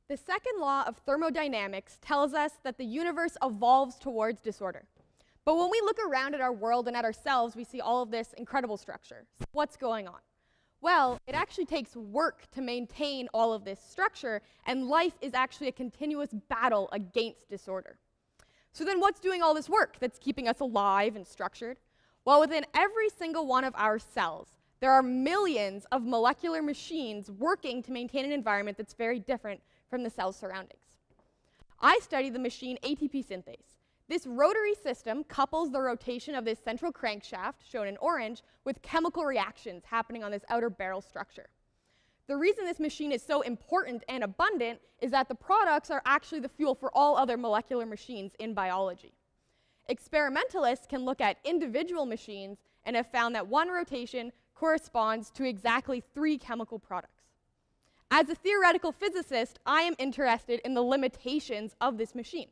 The second law of thermodynamics tells us that the universe evolves towards disorder. But when we look around at our world and at ourselves, we see all of this incredible structure. So what's going on? Well, it actually takes work to maintain all of this structure, and life is actually a continuous battle against disorder. So then what's doing all this work that's keeping us alive and structured? Well, within every single one of our cells, there are millions of molecular machines working to maintain an environment that's very different from the cell's surroundings. I study the machine ATP synthase. This rotary system couples the rotation of this central crankshaft, shown in orange, with chemical reactions happening on this outer barrel structure. The reason this machine is so important and abundant is that the products are actually the fuel for all other molecular machines in biology. Experimentalists can look at individual machines and have found that one rotation corresponds to exactly 3 chemical products. As a theoretical physicist, I am interested in the limitations of this machine.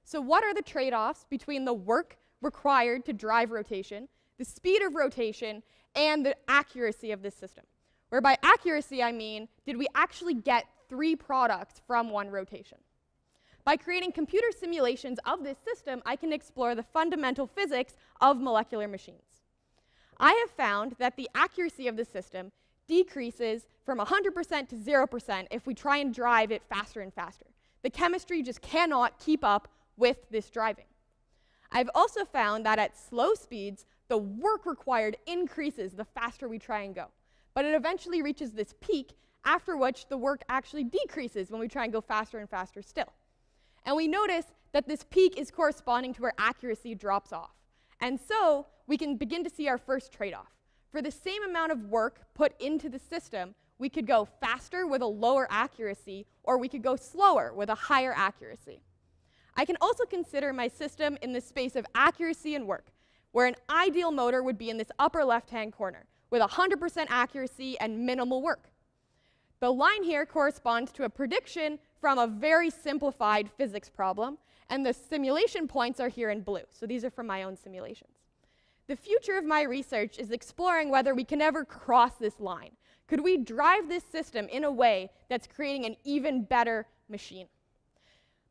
So what are the trade-offs between the work required to drive rotation, the speed of rotation, and the accuracy of this system? Where by accuracy, I mean, did we actually get 3 products from one rotation? By creating computer simulations of this system, I can explore the fundamental physics of molecular machines. I have found that the accuracy of the system decreases from 100% to 0% if we try and drive it faster and faster. The chemistry just cannot keep up with this driving. I've also found that at slow speeds, the work required increases the faster we try and go. But it eventually reaches this peak, after which the work actually decreases when we try and go faster and faster still. And we notice that this peak is corresponding to where accuracy drops off. And so we can begin to see our first trade-off. For the same amount of work put into the system, we could go faster with a lower accuracy, or we could go slower with a higher accuracy. I can also consider my system in the space of accuracy and work, where an ideal motor would be in this upper left-hand corner, with 100% accuracy and minimal work. The line here corresponds to a prediction from a very simplified physics problem, and the simulation points are here in blue. So these are from my own simulations. The future of my research is exploring whether we can ever cross this line. Could we drive this system in a way that's creating an even better machine?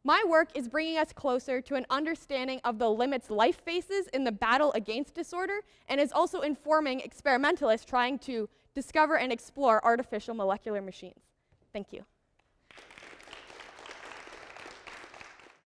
My work is bringing us closer to an understanding of the limits life faces in the battle against disorder, and is also informing experimentalists trying to discover and explore artificial molecular machines. Thank you.